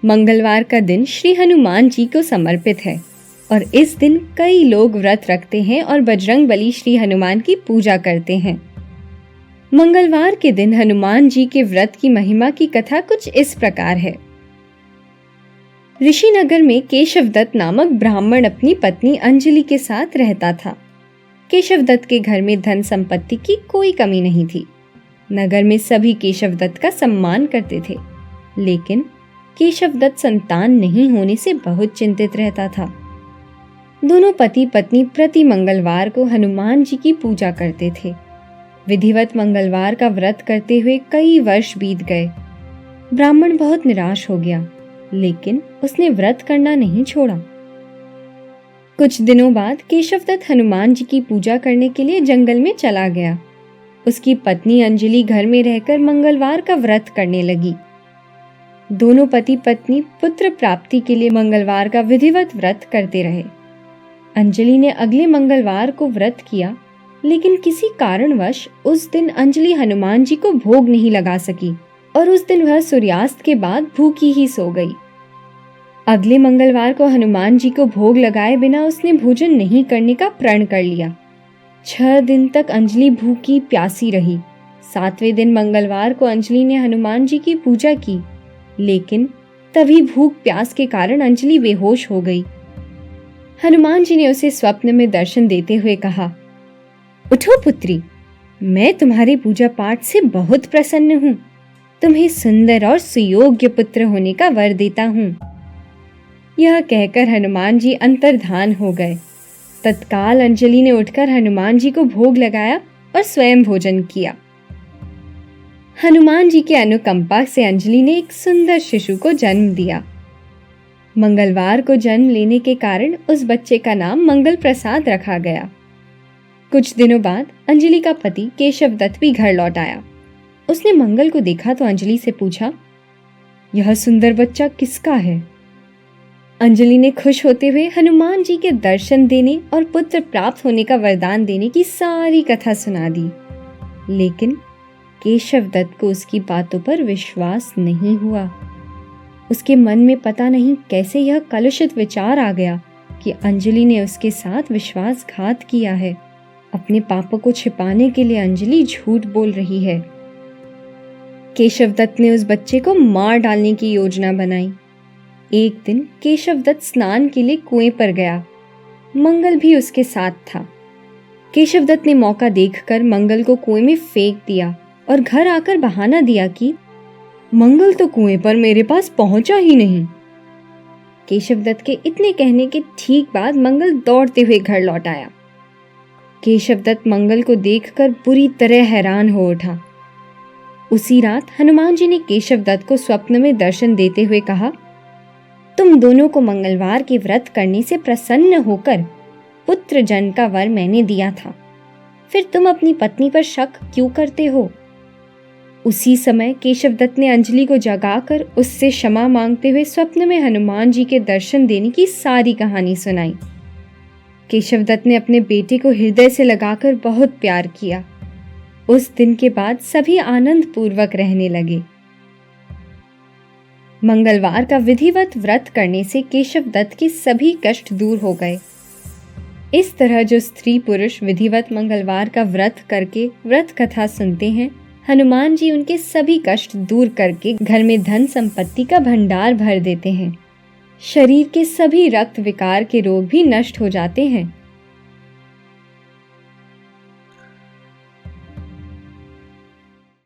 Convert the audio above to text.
मंगलवार का दिन श्री हनुमान जी को समर्पित है और इस दिन कई लोग व्रत रखते हैं और बजरंगबली श्री हनुमान की पूजा करते हैं। मंगलवार के दिन हनुमान जी के व्रत की महिमा की कथा कुछ इस प्रकार है। ऋषिनगर में केशवदत्त नामक ब्राह्मण अपनी पत्नी अंजलि के साथ रहता था। केशवदत्त के घर में धन संपत्ति की कोई कमी नहीं थी। नगर में सभी केशवदत्त का सम्मान करते थे, लेकिन केशवदत्त संतान नहीं होने से बहुत चिंतित रहता था। दोनों पति पत्नी प्रति मंगलवार को हनुमान जी की पूजा करते थे। विधिवत मंगलवार का व्रत करते हुए कई वर्ष बीत गए। ब्राह्मण बहुत निराश हो गया, लेकिन उसने व्रत करना नहीं छोड़ा। कुछ दिनों बाद केशवदत्त हनुमान जी की पूजा करने के लिए जंगल में चला गया। उसकी पत्नी अंजलि घर में रहकर मंगलवार का व्रत करने लगी। दोनों पति पत्नी पुत्र प्राप्ति के लिए मंगलवार का विधिवत व्रत करते रहे। अंजलि ने अगले मंगलवार को व्रत किया, लेकिन किसी कारणवश उस दिन अंजलि हनुमान जी को भोग नहीं लगा सकी और उस दिन वह सूर्यास्त के बाद भूखी ही सो गई। अगले मंगलवार को हनुमान जी को भोग लगाए बिना उसने भोजन नहीं करने का प्रण कर लिया। 6 दिन तक अंजलि भूखी प्यासी रही। 7वें दिन मंगलवार को अंजलि ने हनुमान जी की पूजा की, लेकिन तभी भूख प्यास के कारण अंजलि बेहोश हो गई। हनुमान जी ने उसे स्वप्न में दर्शन देते हुए कहा, उठो पुत्री, मैं तुम्हारे पूजा पाठ से बहुत प्रसन्न हूँ। तुम्हें सुंदर और सुयोग्य पुत्र होने का वर देता हूँ। यह कहकर हनुमान जी अंतर्धान हो गए। तत्काल अंजलि ने उठकर हनुमान जी को भोग लगाया और स्वयं भोजन किया। हनुमान जी के अनुकंपा से अंजलि ने एक सुंदर शिशु को जन्म दिया। मंगलवार को जन्म लेने के कारण उस बच्चे का नाम मंगल प्रसाद रखा गया। कुछ दिनों बाद अंजलि का पति केशवदत्त भी घर लौट आया। उसने मंगल को देखा तो अंजलि से पूछा, यह सुंदर बच्चा किसका है? अंजलि ने खुश होते हुए हनुमान जी के दर्शन देने और पुत्र प्राप्त होने का वरदान देने की सारी कथा सुना दी, लेकिन केशवदत्त को उसकी बातों पर विश्वास नहीं हुआ। उसके मन में पता नहीं कैसे यह कलुषित विचार आ गया कि अंजलि ने उसके साथ विश्वासघात किया है। अपने पापों को छिपाने के लिए अंजलि झूठ बोल रही है। केशवदत्त ने उस बच्चे को मार डालने की योजना बनाई। एक दिन केशवदत्त स्नान के लिए कुएं पर गया। मंगल भी उसके साथ था। केशवदत्त ने मौका देखकर मंगल को कुएं में फेंक दिया और घर आकर बहाना दिया कि मंगल तो कुएं पर मेरे पास पहुंचा ही नहीं। केशवदत्त के इतने कहने के ठीक बाद मंगल दौड़ते हुए घर लौट आया। केशवदत्त मंगल को देखकर बुरी तरह हैरान हो उठा। उसी रात हनुमान जी ने केशवदत्त को स्वप्न में दर्शन देते हुए कहा, तुम दोनों को मंगलवार के व्रत करने से प्रसन्न होकर पुत्र जन्म का वर मैंने दिया था, फिर तुम अपनी पत्नी पर शक क्यों करते हो? उसी समय केशवदत्त ने अंजलि को जगाकर उससे क्षमा मांगते हुए स्वप्न में हनुमान जी के दर्शन देने की सारी कहानी सुनाई। केशवदत्त ने अपने बेटे को हृदय से लगाकर बहुत प्यार किया। उस दिन के बाद सभी आनंद पूर्वक रहने लगे। मंगलवार का विधिवत व्रत करने से केशवदत्त के सभी कष्ट दूर हो गए। इस तरह जो स्त्री पुरुष विधिवत मंगलवार का व्रत करके व्रत कथा सुनते हैं, हनुमान जी उनके सभी कष्ट दूर करके घर में धन संपत्ति का भंडार भर देते हैं। शरीर के सभी रक्त विकार के रोग भी नष्ट हो जाते हैं।